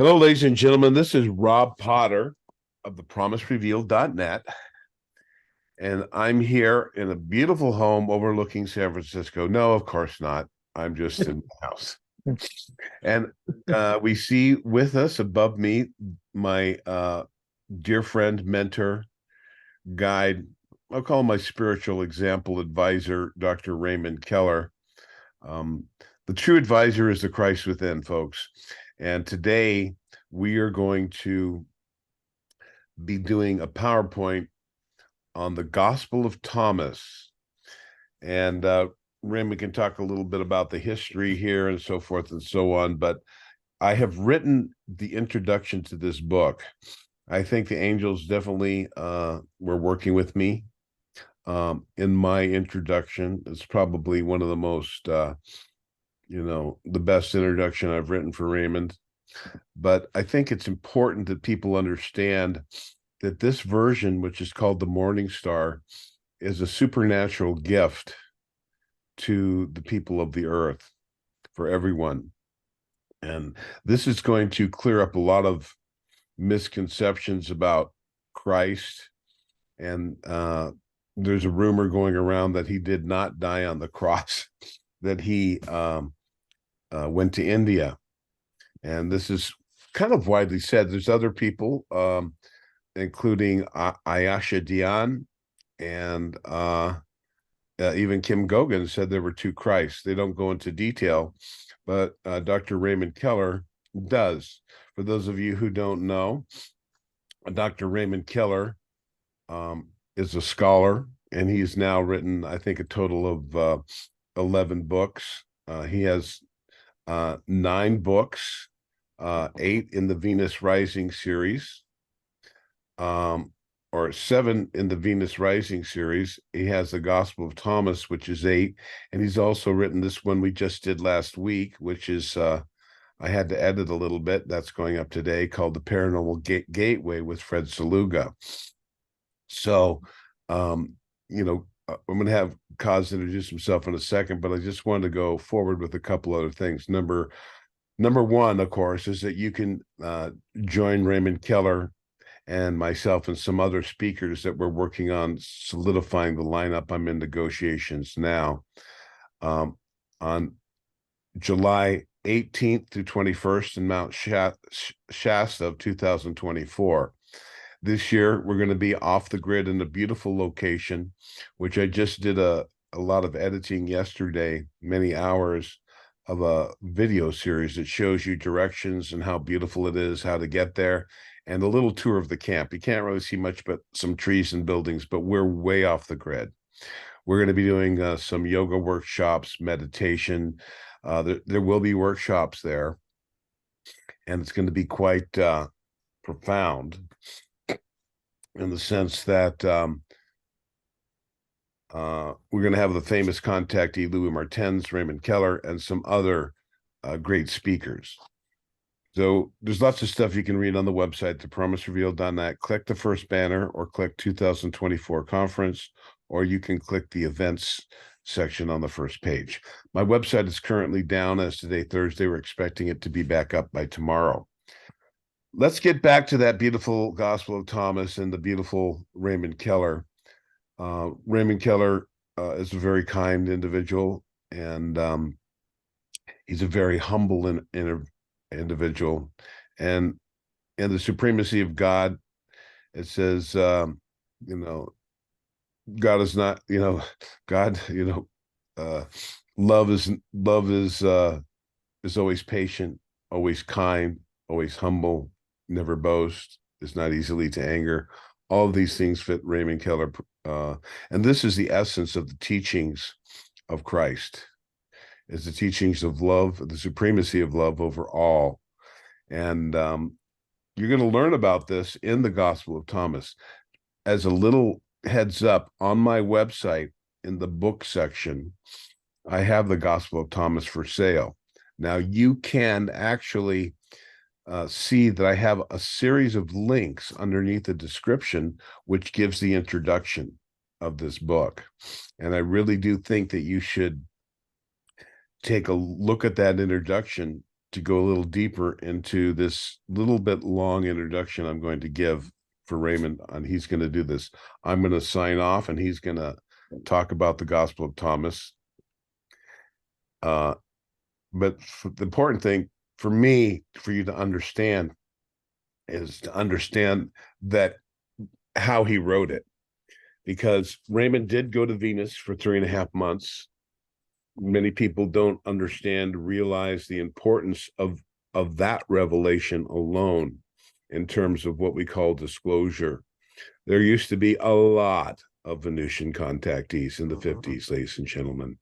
Hello, ladies and gentlemen. This is Rob Potter of thepromiserevealed.net, and I'm here in a beautiful home overlooking San Francisco. No, of course not. I'm just in the house. And we see with us above me my dear friend, mentor, guide. I'll call him my spiritual example advisor, Dr. Raymond Keller. Um, the true advisor is the Christ within, folks. And today we are going to be doing a PowerPoint on the Gospel of Thomas. And Raymond can talk a little bit about the history here and so forth and so on. But I have written the introduction to this book. I think the angels definitely were working with me in my introduction. It's probably one of the most, the best introduction I've written for Raymond. But I think it's important that people understand that this version, which is called the Morning Star, is a supernatural gift to the people of the earth, for everyone. And this is going to clear up a lot of misconceptions about Christ. And there's a rumor going around that he did not die on the cross, that he went to India. And this is kind of widely said. There's other people, including Ayasha Dion and even Kim Gogan said there were two Christs. They don't go into detail, but Dr. Raymond Keller does. For those of you who don't know, Dr. Raymond Keller is a scholar, and he's now written, I think, a total of 11 books. He has 9 books, 8 in the Venus Rising series, or 7 in the Venus Rising series. He has the Gospel of Thomas, which is 8, and he's also written this one we just did last week, which is I had to edit a little bit. That's going up today, called The Paranormal Gateway with Fred Saluga. So, I'm going to have Kaz introduce himself in a second, but I just wanted to go forward with a couple other things. Number one, of course, is that you can join Raymond Keller and myself and some other speakers that we're working on solidifying the lineup. I'm in negotiations now. On July 18th through 21st in Mount Shasta of 2024. This year, we're going to be off the grid in a beautiful location, which I just did a lot of editing yesterday, many hours of a video series that shows you directions and how beautiful it is, how to get there, and a little tour of the camp. You can't really see much but some trees and buildings, but we're way off the grid. We're going to be doing some yoga workshops, meditation. There will be workshops there, and it's going to be quite profound in the sense that we're going to have the famous contactee Louis Martens, Raymond Keller, and some other great speakers. So there's lots of stuff you can read on the website, thepromiserevealed.net. Click the first banner or click 2024 conference, or you can click the events section on the first page. My website is currently down as today, Thursday. We're expecting it to be back up by tomorrow. Let's get back to that beautiful Gospel of Thomas and the beautiful Raymond Keller. Raymond Keller is a very kind individual, and he's a very humble individual. And in the supremacy of God, it says, God is not, God, love is always patient, always kind, always humble, never boast, is not easily to anger. All of these things fit Raymond Keller. And this is the essence of the teachings of Christ, is the teachings of love, the supremacy of love over all. And you're going to learn about this in the Gospel of Thomas. As a little heads up, on my website, in the book section, I have the Gospel of Thomas for sale. Now, you can actually see that I have a series of links underneath the description, which gives the introduction of this book. And I really do think that you should take a look at that introduction to go a little deeper into this little bit long introduction I'm going to give for Raymond, and he's going to do this. I'm going to sign off, and he's going to talk about the Gospel of Thomas. But the important thing for me, for you to understand, is to understand that how he wrote it, because Raymond did go to Venus for 3.5 months. Many people don't realize the importance of that revelation alone in terms of what we call disclosure. There used to be a lot of Venusian contactees in the 50s, ladies and gentlemen.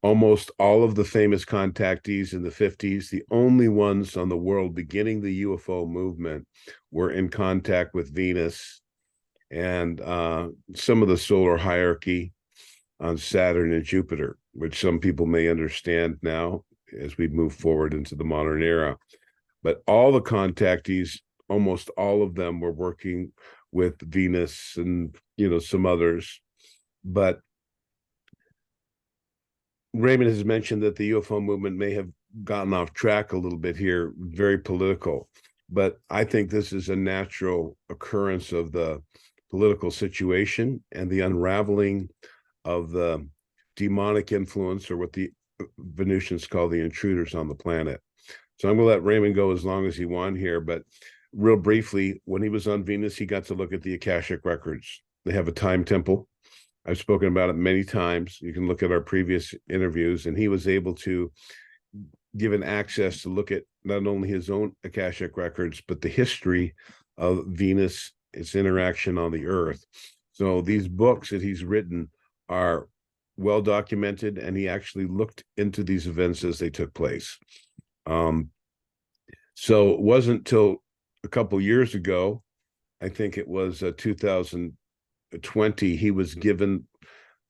Almost all of the famous contactees in the 50s, the only ones on the world beginning the UFO movement, were in contact with Venus and some of the solar hierarchy on Saturn and Jupiter, which some people may understand now as we move forward into the modern era. But all the contactees, almost all of them, were working with Venus and, some others. But Raymond has mentioned that the UFO movement may have gotten off track a little bit here, very political. But I think this is a natural occurrence of the political situation and the unraveling of the demonic influence, or what the Venusians call the intruders on the planet. So I'm going to let Raymond go as long as he wants here, but real briefly, when he was on Venus, he got to look at the Akashic records. They have a time temple. I've spoken about it many times. You can look at our previous interviews, and he was able to given access to look at not only his own Akashic records, but the history of Venus, its interaction on the Earth. So these books that he's written are well documented, and he actually looked into these events as they took place. So it wasn't till a couple years ago, I think it was 2020, he was given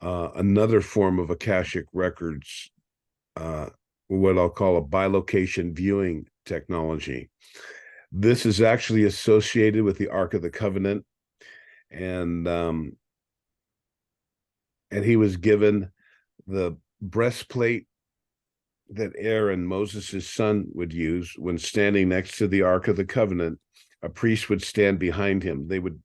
another form of Akashic records, what I'll call a bilocation viewing technology. This is actually associated with the Ark of the Covenant, and he was given the breastplate that Aaron, Moses' son, would use when standing next to the Ark of the Covenant. A priest would stand behind him. They would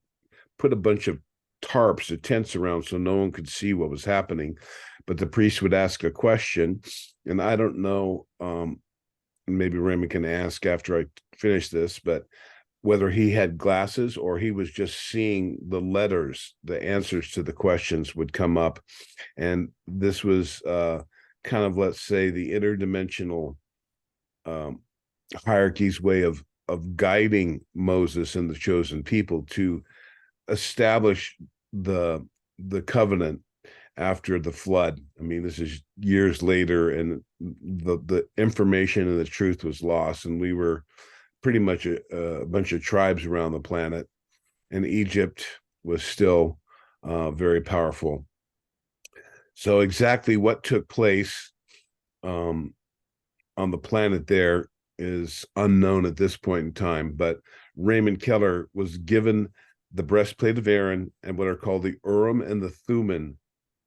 put a bunch of tarps or tents around so no one could see what was happening, but the priest would ask a question, and I don't know, maybe Raymond can ask after I finish this, but whether he had glasses or he was just seeing the letters, the answers to the questions would come up. And this was kind of, let's say, the interdimensional hierarchy's way of guiding Moses and the chosen people to establish the covenant after the flood. I mean, this is years later, and the information and the truth was lost, and we were pretty much a bunch of tribes around the planet, and Egypt was still very powerful. So exactly what took place on the planet there is unknown at this point in time, but Raymond Keller was given the breastplate of Aaron and what are called the Urim and the Thummim,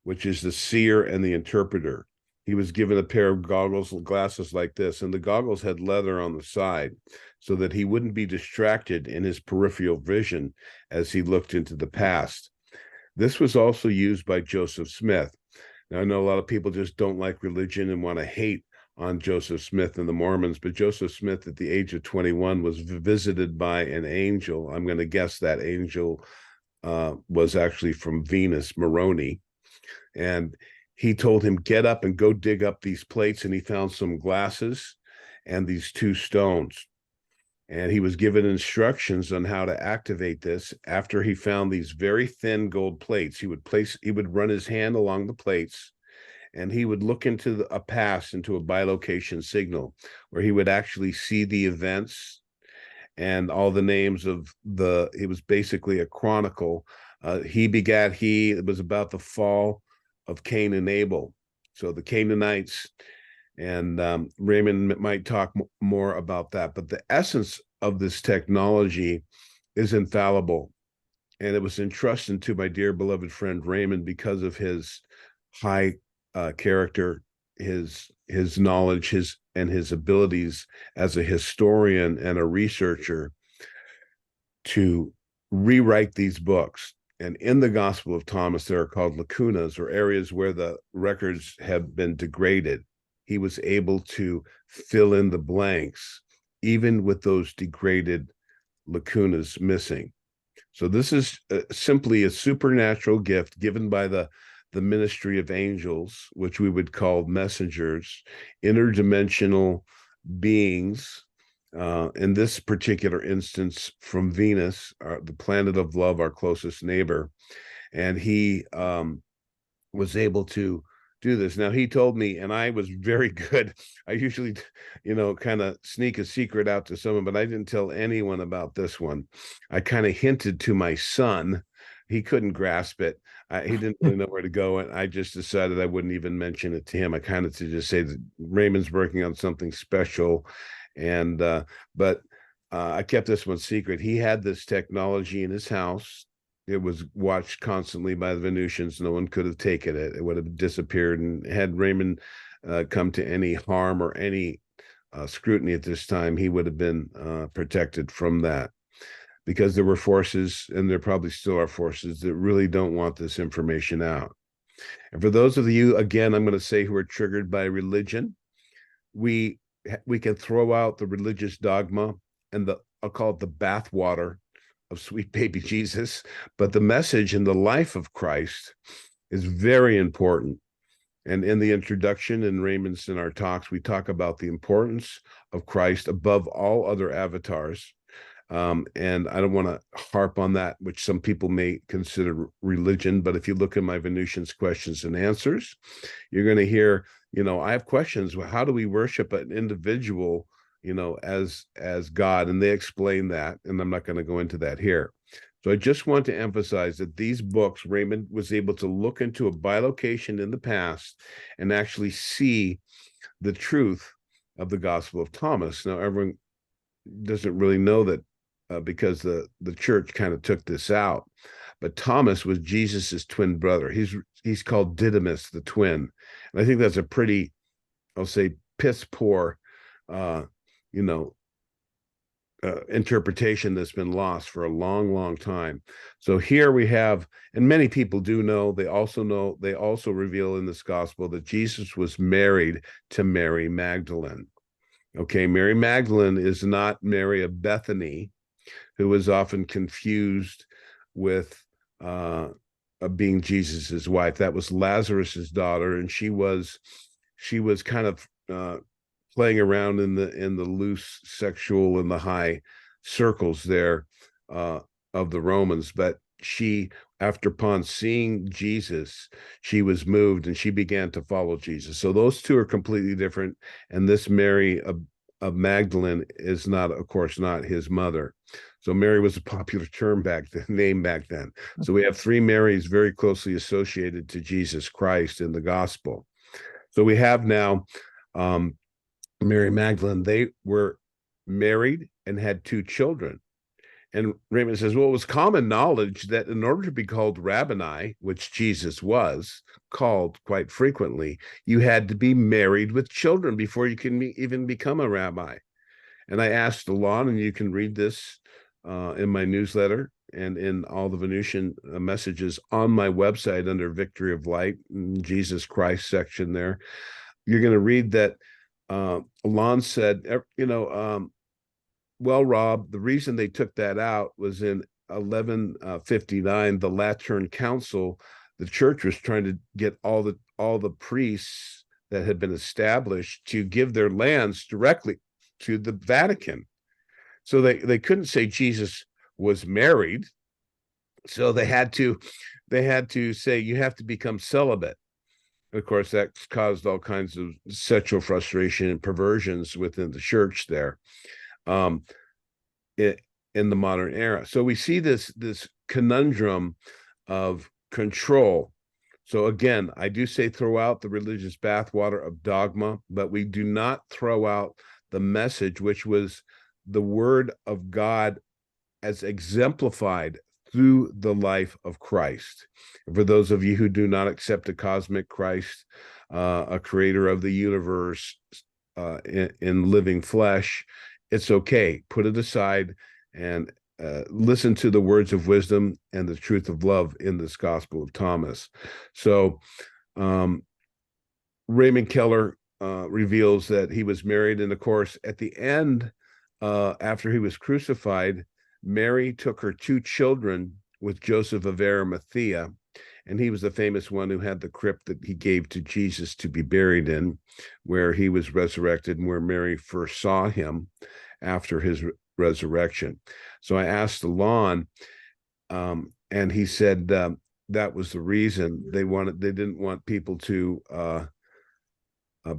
which is the seer and the interpreter. He was given a pair of goggles, glasses like this, and the goggles had leather on the side so that he wouldn't be distracted in his peripheral vision as he looked into the past. This was also used by Joseph Smith. Now, I know a lot of people just don't like religion and want to hate on Joseph Smith and the Mormons, but Joseph Smith at the age of 21 was visited by an angel. I'm going to guess that angel was actually from Venus, Moroni. And he told him, get up and go dig up these plates. And he found some glasses and these 2 stones. And he was given instructions on how to activate this. After he found these very thin gold plates, he would run his hand along the plates, and he would look into a pass, into a bilocation signal, where he would actually see the events and all the names of it was basically a chronicle. He begat he. It was about the fall of Cain and Abel. So the Canaanites, and Raymond might talk more about that. But the essence of this technology is infallible. And it was entrusted to my dear beloved friend Raymond because of his high character, his his knowledge, his abilities as a historian and a researcher to rewrite these books. And in the Gospel of Thomas, there are called lacunas, or areas where the records have been degraded. He was able to fill in the blanks, even with those degraded lacunas missing. So this is simply a supernatural gift given by the ministry of angels, which we would call messengers, interdimensional beings, in this particular instance from Venus, the planet of love, our closest neighbor. And he was able to do this. Now, he told me, and I was very good. I usually, kind of sneak a secret out to someone, but I didn't tell anyone about this one. I kind of hinted to my son. He couldn't grasp it. He didn't really know where to go. And I just decided I wouldn't even mention it to him. I kind of to just say that Raymond's working on something special. And, but I kept this one secret. He had this technology in his house. It was watched constantly by the Venusians. No one could have taken it. It would have disappeared. And had Raymond come to any harm or any scrutiny at this time, he would have been protected from that, because there were forces, and there probably still are forces, that really don't want this information out. And for those of you, again, I'm going to say, who are triggered by religion, we can throw out the religious dogma and I'll call it the bathwater of sweet baby Jesus, but the message and the life of Christ is very important. And in the introduction, in Raymond's, in our talks, we talk about the importance of Christ above all other avatars. And I don't want to harp on that, which some people may consider religion, but if you look at my Venusians questions and answers, you're going to hear, I have questions. Well, how do we worship an individual, as God? And they explain that, and I'm not going to go into that here. So I just want to emphasize that these books, Raymond was able to look into a bilocation in the past and actually see the truth of the Gospel of Thomas. Now, everyone doesn't really know that, because the church kind of took this out. But Thomas was Jesus's twin brother. He's called Didymus, the twin. And I think that's a pretty, I'll say, piss poor, interpretation that's been lost for a long, long time. So here we have, and many people do know, they also reveal in this gospel that Jesus was married to Mary Magdalene. Okay, Mary Magdalene is not Mary of Bethany, who was often confused with being Jesus's wife. That was Lazarus's daughter, and she was kind of playing around in the loose sexual and the high circles there of the Romans. But she, after upon seeing Jesus, she was moved and she began to follow Jesus. So those two are completely different. And this Mary of Magdalene is not, of course, not his mother. So Mary was a popular name back then. So we have three Marys very closely associated to Jesus Christ in the gospel. So we have now Mary Magdalene. They were married and had two children. And Raymond says, well, it was common knowledge that in order to be called Rabboni, which Jesus was called quite frequently, you had to be married with children before you can even become a rabbi. And I asked Alon, and you can read this in my newsletter and in all the Venusian messages on my website under Victory of Light, Jesus Christ section there. You're going to read that Alon said, well, Rob, the reason they took that out was in 1159, the Lateran Council, the church was trying to get all the priests that had been established to give their lands directly to the Vatican. So they couldn't say Jesus was married. So they had to say you have to become celibate. Of course, that caused all kinds of sexual frustration and perversions within the church there. In the modern era. So we see this conundrum of control. So again, I do say throw out the religious bathwater of dogma, but we do not throw out the message, which was the word of God as exemplified through the life of Christ. For those of you who do not accept a cosmic Christ, a creator of the universe in living flesh, it's okay. Put it aside and listen to the words of wisdom and the truth of love in this Gospel of Thomas. So Raymond Keller reveals that he was married, and of course, at the end, after he was crucified, Mary took her two children with Joseph of Arimathea, and he was the famous one who had the crypt that he gave to Jesus to be buried in, where he was resurrected and where Mary first saw him after his resurrection. So I asked Alon, and he said that was the reason they didn't want people to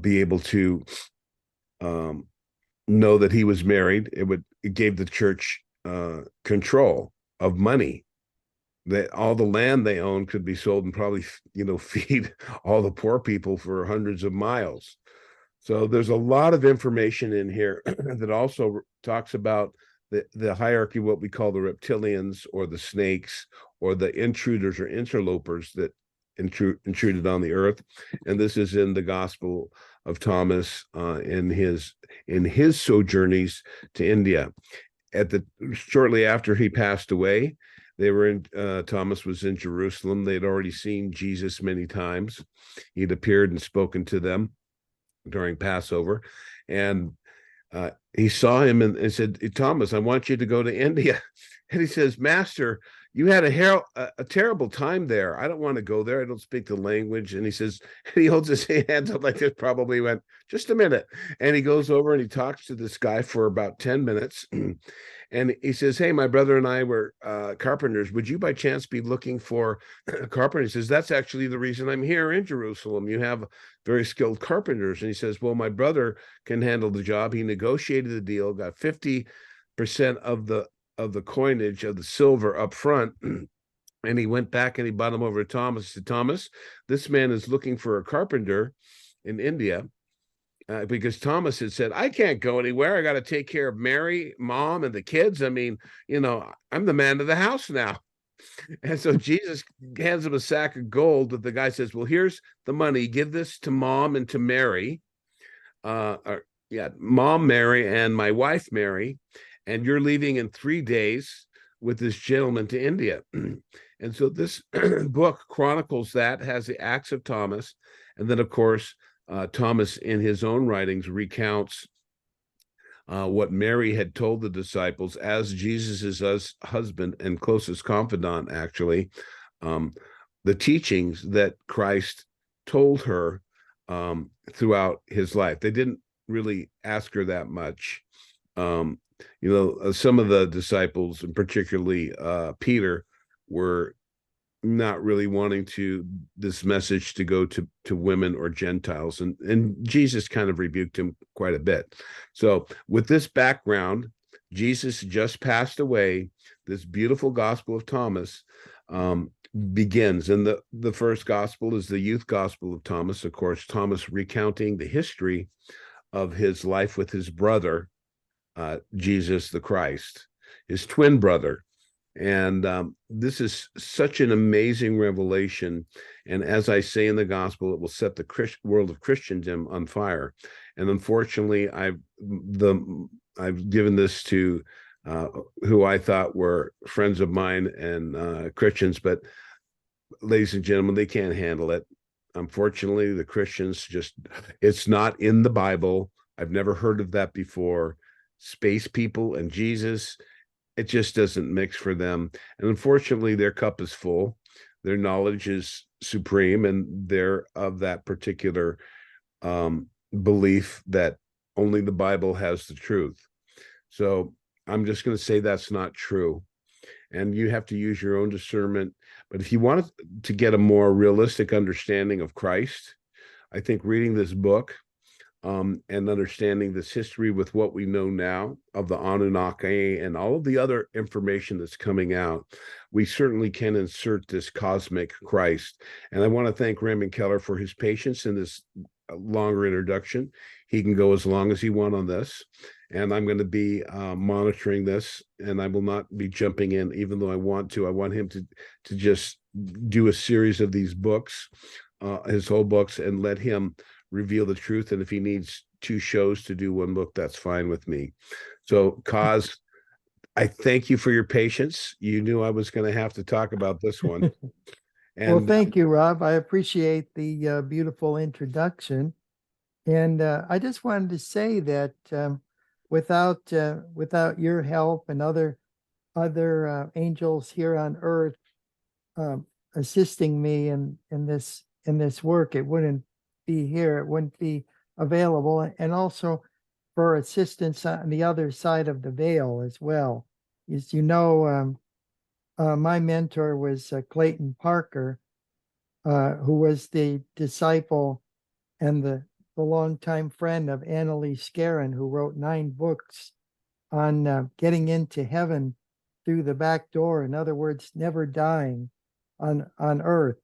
be able to know that he was married. It gave the church control of money. That all the land they owned could be sold and probably feed all the poor people for hundreds of miles. So there's a lot of information in here that also talks about the hierarchy, what we call the reptilians or the snakes or the intruders or interlopers that intruded on the earth. And this is in the Gospel of Thomas in his sojournings to India. Shortly after he passed away, Thomas was in Jerusalem. They'd already seen Jesus many times. He'd appeared and spoken to them during Passover. And he saw him and said, Thomas, I want you to go to India. And he says, Master, you had a terrible time there. I don't want to go there. I don't speak the language. And he says, and he holds his hands up like this, probably went, just a minute. And he goes over and he talks to this guy for about 10 minutes. And he says, hey, my brother and I were carpenters. Would you by chance be looking for a carpenter? He says, that's actually the reason I'm here in Jerusalem. You have very skilled carpenters. And he says, well, my brother can handle the job. He negotiated the deal, got 50% of the coinage of the silver up front. And he went back and he bought him over to Thomas. He said, Thomas, this man is looking for a carpenter in India. Because Thomas had said, I can't go anywhere. I got to take care of Mary, mom, and the kids. I mean, I'm the man of the house now. And so Jesus hands him a sack of gold that the guy says, well, here's the money. Give this to mom and to Mary. Mom, Mary, and my wife, Mary. And you're leaving in 3 days with this gentleman to India. And so this book chronicles that, has the Acts of Thomas. And then, of course, Thomas, in his own writings, recounts what Mary had told the disciples as Jesus's husband and closest confidant, actually, the teachings that Christ told her throughout his life. They didn't really ask her that much. Some of the disciples, and particularly Peter, were not really wanting this message to go to women or Gentiles. And Jesus kind of rebuked him quite a bit. So with this background, Jesus just passed away. This beautiful Gospel of Thomas begins. And the first gospel is the youth gospel of Thomas. Of course, Thomas recounting the history of his life with his brother, Jesus the Christ, his twin brother. And this is such an amazing revelation. And as I say in the gospel, it will set the world of Christendom on fire. And unfortunately, I've given this to who I thought were friends of mine and Christians, but ladies and gentlemen, they can't handle it. Unfortunately, the Christians it's not in the Bible. I've never heard of that before. Space people and Jesus, it just doesn't mix for them. And unfortunately, their cup is full. Their knowledge is supreme, and they're of that particular belief that only the Bible has the truth. So I'm just going to say that's not true. And you have to use your own discernment. But if you want to get a more realistic understanding of Christ, I think reading this book and understanding this history with what we know now of the Anunnaki and all of the other information that's coming out, we certainly can insert this cosmic Christ. And I want to thank Raymond Keller for his patience in this longer introduction. He can go as long as he wants on this. And I'm going to be monitoring this, and I will not be jumping in, even though I want to. I want him to just do a series of these books his whole books, and let him reveal the truth. And if he needs 2 shows to do one book, that's fine with me. So, Kaz, I thank you for your patience. You knew I was going to have to talk about this one. Well, And thank you, Rob. I appreciate the beautiful introduction. And I just wanted to say that without your help and other angels here on Earth um, assisting me in this work, it wouldn't be here. It wouldn't be available, and also for assistance on the other side of the veil as well. As you know, my mentor was Clayton Parker, who was the disciple and the longtime friend of Annalise Scarron, who wrote 9 books on getting into heaven through the back door. In other words, never dying on earth.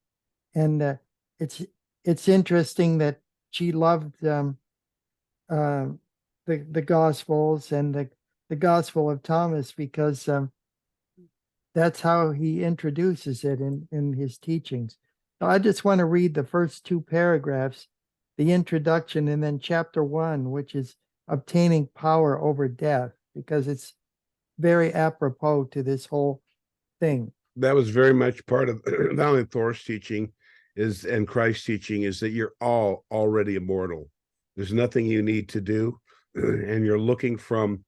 And it's it's interesting that she loved uh, the Gospels and the Gospel of Thomas, because that's how he introduces it in his teachings. So I just want to read the first 2 paragraphs, the introduction, and then chapter 1, which is obtaining power over death, because it's very apropos to this whole thing. that was very much part of not only Thor's teaching and Christ's teaching, is that you're all already immortal. There's nothing you need to do. And you're looking from,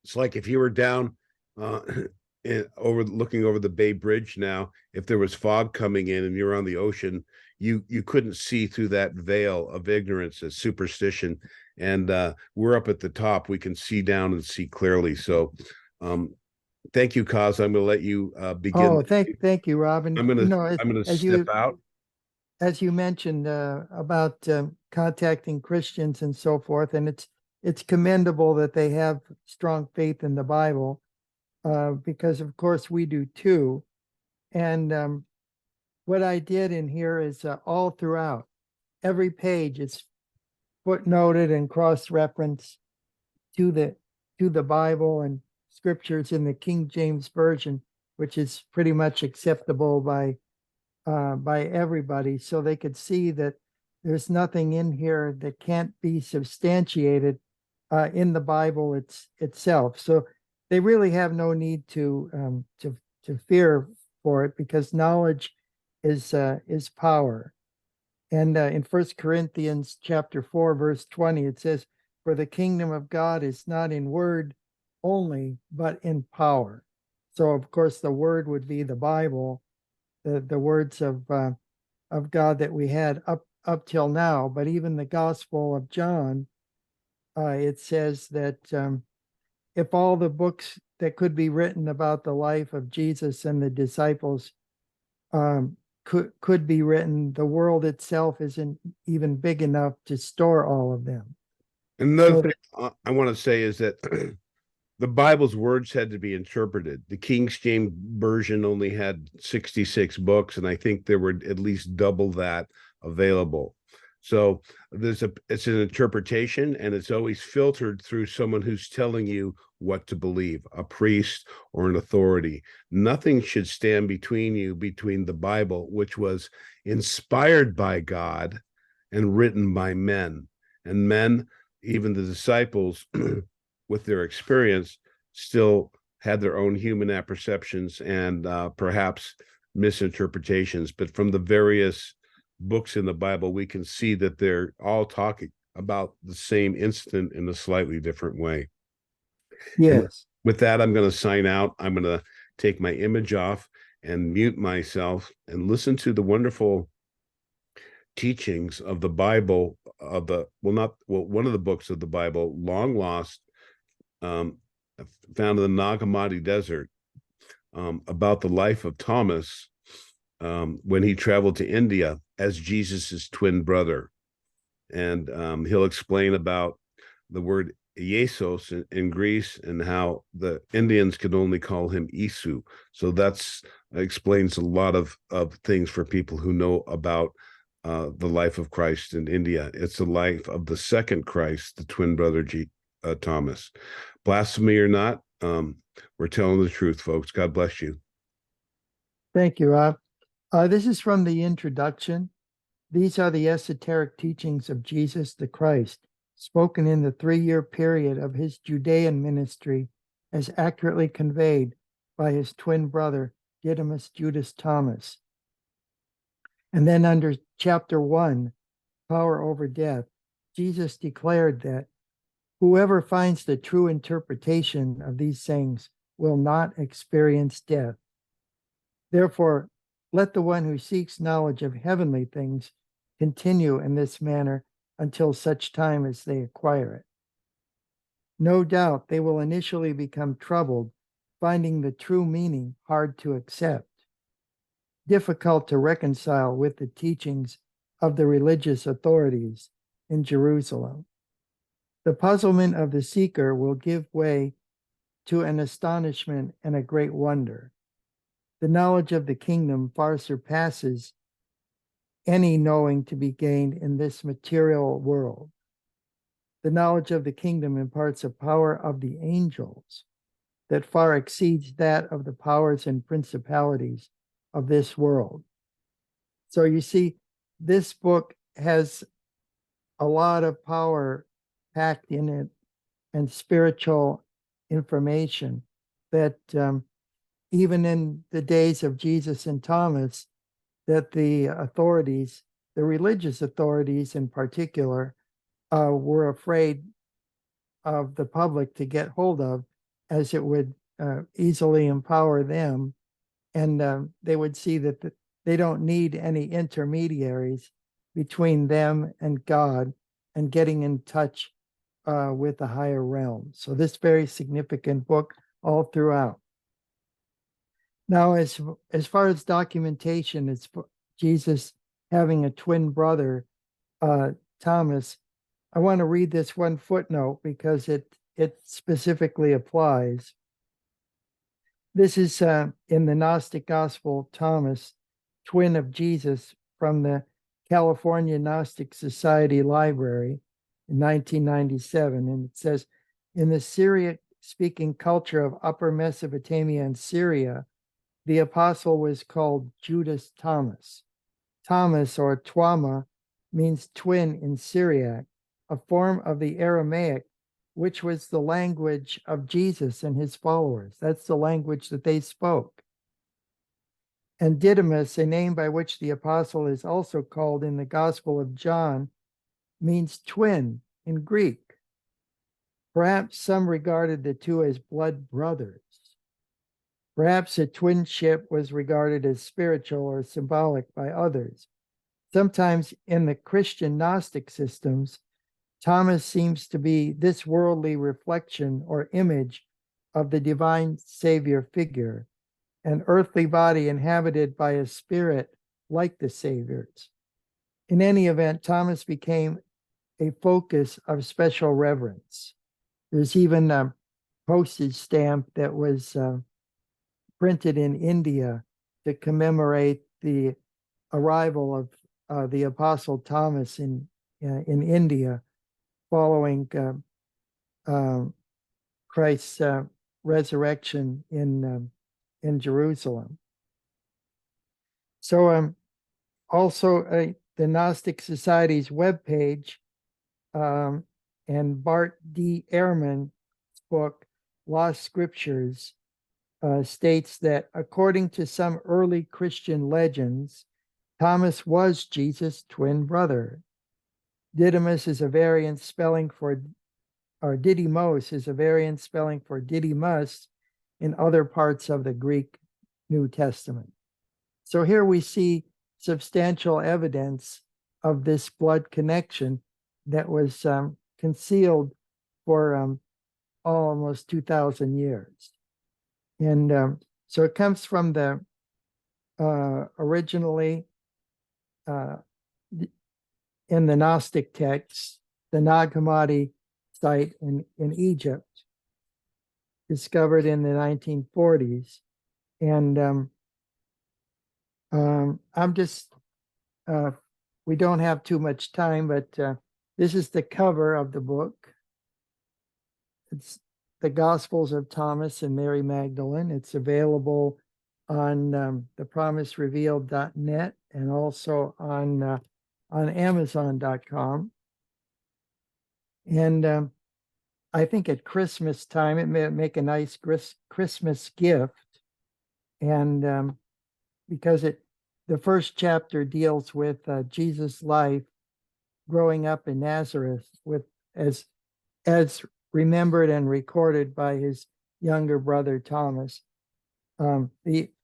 it's like if you were down looking over the Bay Bridge now, if there was fog coming in and you're on the ocean, you couldn't see through that veil of ignorance and superstition. And we're up at the top, we can see down and see clearly. So thank you, Kaz. I'm going to let you begin. Oh, thank you, Robin. I'm going to step out. As you mentioned about contacting Christians and so forth, and it's commendable that they have strong faith in the Bible, because of course we do too. And what I did in here is all throughout every page, it's footnoted and cross-referenced to the Bible and scriptures in the King James Version, which is pretty much acceptable by everybody, so they could see that there's nothing in here that can't be substantiated in the Bible itself. So they really have no need to fear for it, because knowledge is power. And in 1 Corinthians chapter 4, verse 20, it says, "For the kingdom of God is not in word only, but in power." So of course the word would be the Bible, the words of God that we had up till now. But even the Gospel of John, it says that if all the books that could be written about the life of Jesus and the disciples could be written, the world itself isn't even big enough to store all of them. Another thing I want to say is that the Bible's words had to be interpreted. The King James Version only had 66 books, and I think there were at least double that available. So it's an interpretation, and it's always filtered through someone who's telling you what to believe, a priest or an authority. Nothing should stand between the Bible, which was inspired by God and written by men. And men, even the disciples, with their experience, still had their own human apperceptions and perhaps misinterpretations. But from the various books in the Bible, we can see that they're all talking about the same incident in a slightly different way. Yes. And with that, I'm going to sign out. I'm going to take my image off and mute myself and listen to the wonderful teachings of the Bible, one of the books of the Bible, long lost, found in the Nagamati Desert, about the life of Thomas when he traveled to India as Jesus's twin brother. And he'll explain about the word Iesos in Greece and how the Indians could only call him Isu. So that's explains a lot of things for people who know about the life of Christ in India. It's the life of the second Christ, the twin brother Thomas. Blasphemy or not, we're telling the truth, folks. God bless you. Thank you, Rob. This is from the introduction. These are the esoteric teachings of Jesus the Christ, spoken in the 3-year period of his Judean ministry, as accurately conveyed by his twin brother, Didymus Judas Thomas. And then under chapter 1, Power Over Death, Jesus declared that whoever finds the true interpretation of these sayings will not experience death. Therefore, let the one who seeks knowledge of heavenly things continue in this manner until such time as they acquire it. No doubt they will initially become troubled, finding the true meaning hard to accept, difficult to reconcile with the teachings of the religious authorities in Jerusalem. The puzzlement of the seeker will give way to an astonishment and a great wonder. The knowledge of the kingdom far surpasses any knowing to be gained in this material world. The knowledge of the kingdom imparts a power of the angels that far exceeds that of the powers and principalities of this world. So you see, this book has a lot of power packed in it and spiritual information that even in the days of Jesus and Thomas, that the authorities, the religious authorities in particular, were afraid of the public to get hold of, as it would easily empower them. And they would see that they don't need any intermediaries between them and God and getting in touch with the higher realm. So this very significant book all throughout. Now, as far as documentation, it's Jesus having a twin brother, Thomas. I want to read this one footnote because it specifically applies. This is in the Gnostic Gospel, Thomas, twin of Jesus, from the California Gnostic Society Library in 1997. And it says, in the Syriac-speaking culture of Upper Mesopotamia and Syria, the apostle was called Judas Thomas. Thomas, or Twama, means twin in Syriac, a form of the Aramaic, which was the language of Jesus and his followers. That's the language that they spoke. And Didymus, a name by which the apostle is also called in the Gospel of John, means twin in Greek. Perhaps some regarded the two as blood brothers. Perhaps a twinship was regarded as spiritual or symbolic by others. Sometimes in the Christian Gnostic systems, Thomas seems to be this worldly reflection or image of the divine Savior figure, an earthly body inhabited by a spirit like the Savior's. In any event, Thomas became a focus of special reverence. There's even a postage stamp that was printed in India to commemorate the arrival of the Apostle Thomas in India following Christ's resurrection in Jerusalem. So also the Gnostic Society's webpage and Bart D. Ehrman's book, Lost Scriptures, states that according to some early Christian legends, Thomas was Jesus' twin brother. Didymus is a variant spelling for, or Didymos is a variant spelling for Didymus in other parts of the Greek New Testament. So here we see substantial evidence of this blood connection that was concealed for almost 2,000 years. And so it comes from the originally in the Gnostic texts, the Nag Hammadi site in Egypt, discovered in the 1940s. And I'm just, we don't have too much time, but this is the cover of the book. It's the Gospels of Thomas and Mary Magdalene. It's available on thepromiserevealed.net and also on on Amazon.com. And I think at Christmas time, it may make a nice Christmas gift. And because the first chapter deals with Jesus' life growing up in Nazareth, as remembered and recorded by his younger brother Thomas.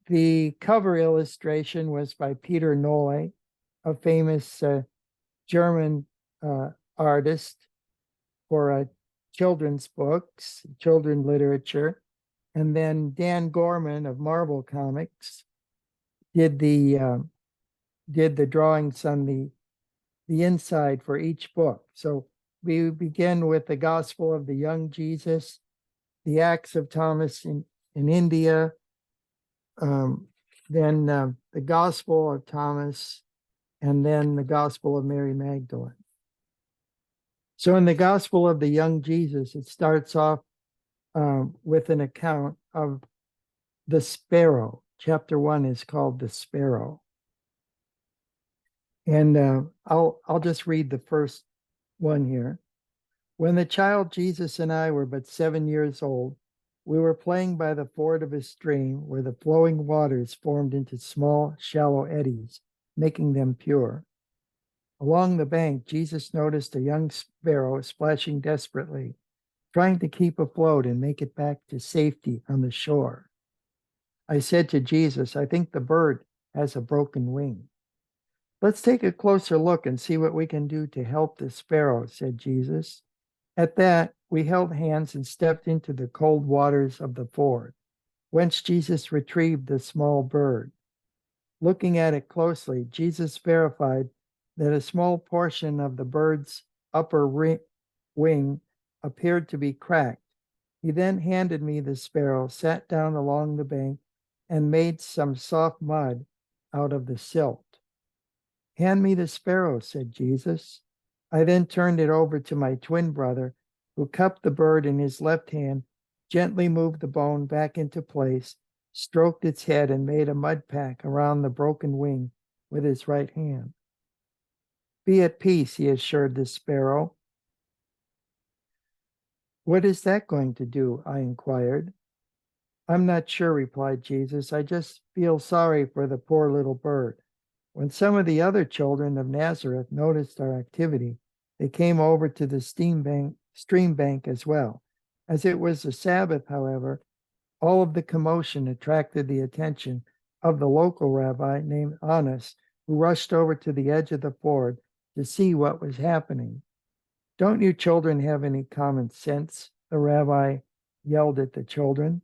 The cover illustration was by Peter Noy, a famous German artist for children's books, children's literature. And then Dan Gorman of Marvel Comics did the drawings on the inside for each book. So we begin with the Gospel of the Young Jesus, the Acts of Thomas in India, then the Gospel of Thomas, and then the Gospel of Mary Magdalene. So in the Gospel of the Young Jesus, it starts off with an account of the sparrow. Chapter 1 is called The Sparrow. And I'll just read the first one here. When the child Jesus and I were but 7 years old, we were playing by the ford of a stream where the flowing waters formed into small, shallow eddies, making them pure. Along the bank, Jesus noticed a young sparrow splashing desperately, trying to keep afloat and make it back to safety on the shore. I said to Jesus, I think the bird has a broken wing. Let's take a closer look and see what we can do to help the sparrow, said Jesus. At that, we held hands and stepped into the cold waters of the ford, whence Jesus retrieved the small bird. Looking at it closely, Jesus verified that a small portion of the bird's upper wing appeared to be cracked. He then handed me the sparrow, sat down along the bank, and made some soft mud out of the silt. Hand me the sparrow, said Jesus. I then turned it over to my twin brother, who cupped the bird in his left hand, gently moved the bone back into place, stroked its head, and made a mud pack around the broken wing with his right hand. Be at peace, he assured the sparrow. What is that going to do? I inquired. I'm not sure, replied Jesus. I just feel sorry for the poor little bird. When some of the other children of Nazareth noticed our activity, they came over to the stream bank as well. As it was the Sabbath, however, all of the commotion attracted the attention of the local rabbi named Annas, who rushed over to the edge of the ford to see what was happening. Don't you children have any common sense? The rabbi yelled at the children.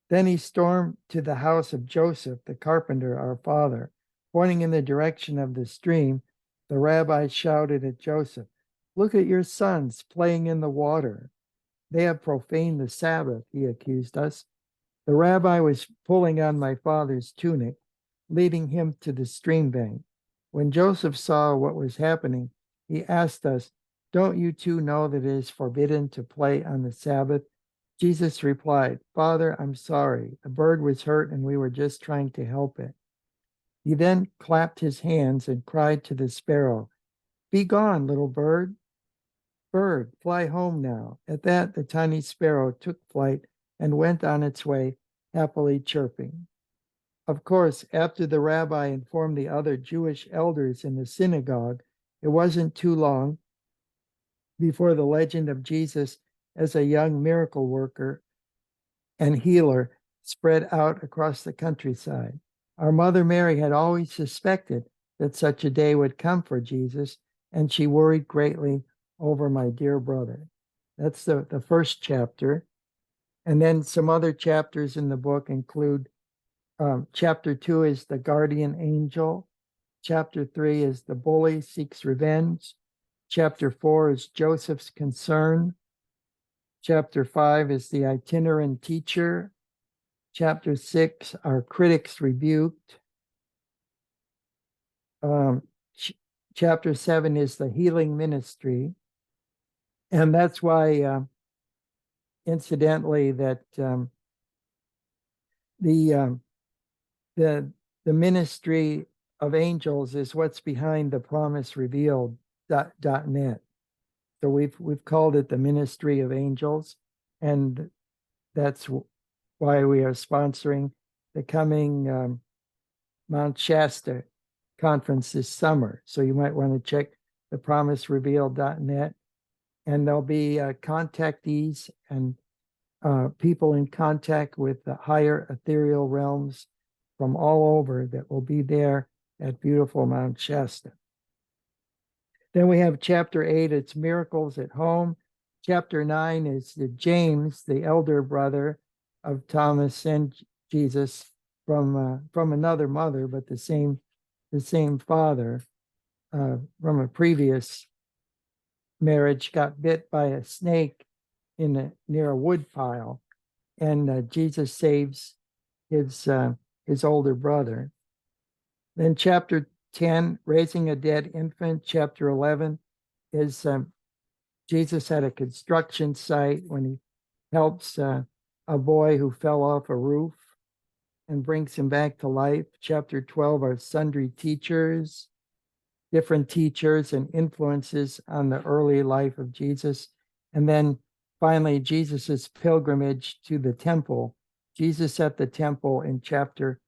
Then he stormed to the house of Joseph, the carpenter, our father. Pointing in the direction of the stream, the rabbi shouted at Joseph, Look at your sons playing in the water. They have profaned the Sabbath, he accused us. The rabbi was pulling on my father's tunic, leading him to the stream bank. When Joseph saw what was happening, he asked us, Don't you two know that it is forbidden to play on the Sabbath? Jesus replied, Father, I'm sorry. The bird was hurt and we were just trying to help it. He then clapped his hands and cried to the sparrow, Be gone, little bird. Bird, fly home now. At that, the tiny sparrow took flight and went on its way, happily chirping. Of course, after the rabbi informed the other Jewish elders in the synagogue, it wasn't too long before the legend of Jesus as a young miracle worker and healer spread out across the countryside. Our mother Mary had always suspected that such a day would come for Jesus, and she worried greatly over my dear brother. That's the first chapter. And then some other chapters in the book include chapter 2 is the guardian angel. Chapter 3 is the bully seeks revenge. Chapter 4 is Joseph's concern. Chapter 5 is the itinerant teacher. Chapter 6 are critics rebuked. Chapter 7 is the healing ministry. And that's why, incidentally, that the ministry of angels is what's behind the promise revealed .net. So we've called it the Ministry of Angels, and that's why we are sponsoring the coming Mount Shasta conference this summer. So you might want to check the promiserevealed.net, and there'll be contactees and people in contact with the higher ethereal realms from all over that will be there at beautiful Mount Shasta. Then we have chapter 8, it's miracles at home. Chapter 9 is the James, the elder brother of Thomas and Jesus from another mother, but the same father from a previous marriage, got bit by a snake near a wood pile, and Jesus saves his older brother. Then chapter 10, raising a dead infant. Chapter 11 is Jesus at a construction site when he helps a boy who fell off a roof and brings him back to life. Chapter 12 are sundry teachers, different teachers and influences on the early life of Jesus. And then finally, Jesus's pilgrimage to the temple. Jesus at the temple in chapter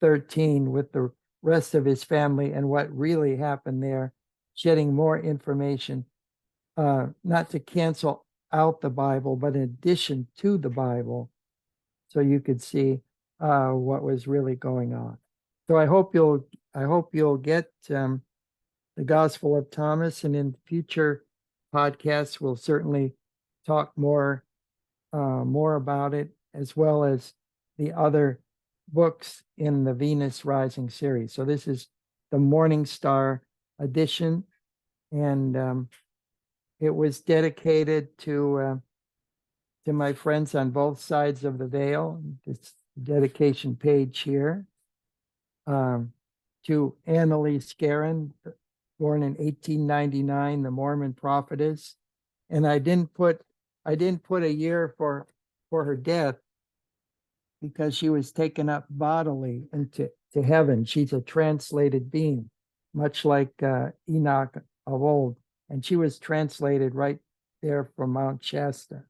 13 with the rest of his family and what really happened there, shedding more information, not to cancel out the Bible, but in addition to the Bible, so you could see what was really going on. So I hope you'll get the Gospel of Thomas, and in future podcasts we'll certainly talk more about it, as well as the other books in the Venus Rising series. So this is the Morning Star edition, and it was dedicated to my friends on both sides of the veil. This dedication page here, to Annalise Guerin, born in 1899, the Mormon prophetess. And I didn't put a year for her death because she was taken up bodily into heaven. She's a translated being, much like Enoch of old, and she was translated right there from Mount Shasta.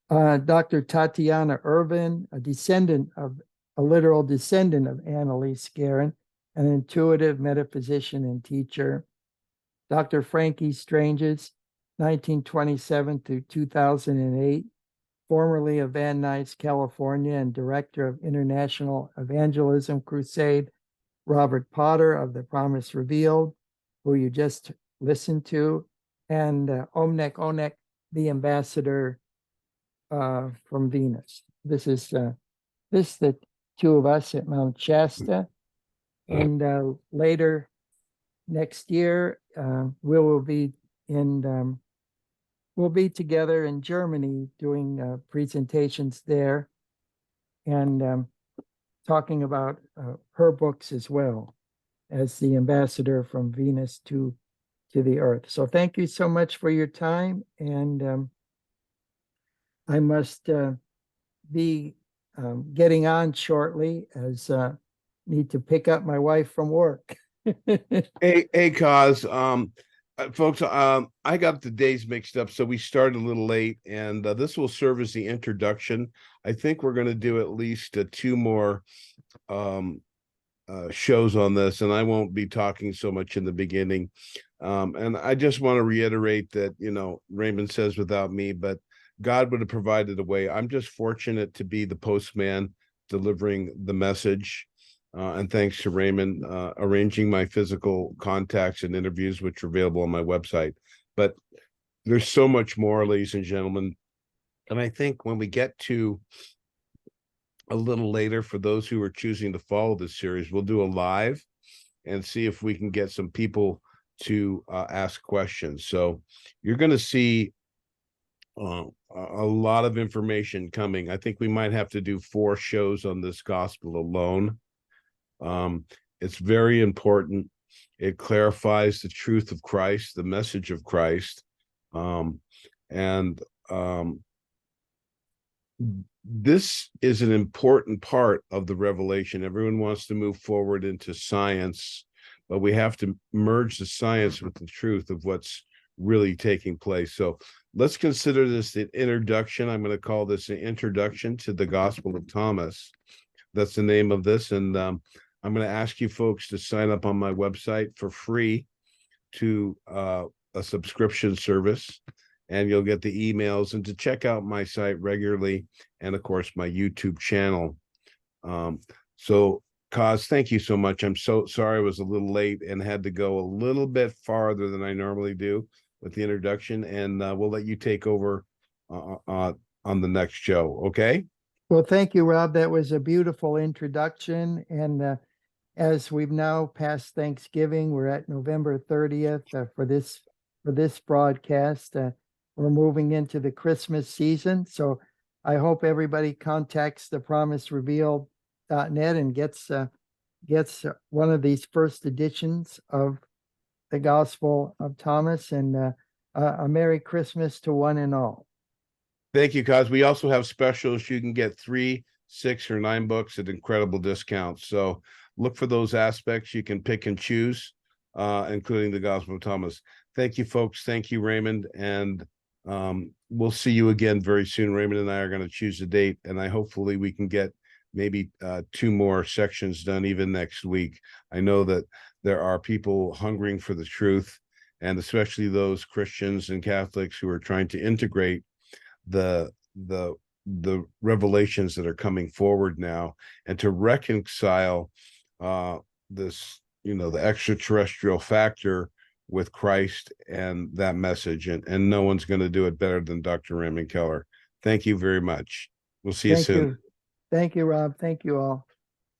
Dr. Tatiana Irvin, a literal descendant of Annalise Guerin, an intuitive metaphysician and teacher. Dr. Frankie Stranges, 1927 to 2008, formerly of Van Nuys, California, and director of International Evangelism Crusade. Robert Potter of The Promise Revealed, who you just listened to, and Omnek Onek, the ambassador from Venus. This is the two of us at Mount Shasta, and later next year we'll be together in Germany doing presentations there, and talking about her books as well as the ambassador from Venus to the Earth. So thank you so much for your time, and I must be getting on shortly, as need to pick up my wife from work. Hey, Cause, folks, I got the days mixed up, so we started a little late, and this will serve as the introduction. I think we're going to do at least 2 more shows on this, and I won't be talking so much in the beginning. And I just want to reiterate that, Raymond says without me, but God would have provided a way. I'm just fortunate to be the postman delivering the message. And thanks to Raymond arranging my physical contacts and interviews, which are available on my website. But there's so much more, ladies and gentlemen. And I think when we get to a little later, for those who are choosing to follow this series, we'll do a live and see if we can get some people to ask questions. So you're going to see a lot of information coming. I think we might have to do 4 shows on this gospel alone. It's very important. It clarifies the truth of Christ, the message of Christ. this is an important part of the revelation. Everyone wants to move forward into science, but we have to merge the science with the truth of what's really taking place. So let's consider this an introduction. I'm going to call this an introduction to the Gospel of Thomas. That's the name of this. And I'm going to ask you folks to sign up on my website for free to a subscription service, and you'll get the emails, and to check out my site regularly, and of course my YouTube channel. So Kaz, thank you so much. I'm so sorry I was a little late and had to go a little bit farther than I normally do with the introduction, and we'll let you take over on the next show. Okay. Well, thank you, Rob. That was a beautiful introduction. And as we've now passed Thanksgiving, we're at November 30th for this broadcast. We're moving into the Christmas season. So I hope everybody contacts the promiserevealed.net and gets one of these first editions of the Gospel of Thomas, and a Merry Christmas to one and all. Thank you, Kaz. We also have specials. You can get 3, 6, or 9 books at incredible discounts. So look for those aspects. You can pick and choose, including the Gospel of Thomas. Thank you, folks. Thank you, Raymond. And we'll see you again very soon. Raymond and I are going to choose a date, and hopefully we can get maybe 2 more sections done even next week. I know that there are people hungering for the truth, and especially those Christians and Catholics who are trying to integrate the revelations that are coming forward now, and to reconcile this, the extraterrestrial factor with Christ and that message. And no one's going to do it better than Dr. Raymond Keller. Thank you very much. We'll see you soon. Thank you, Rob. Thank you all.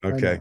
Okay.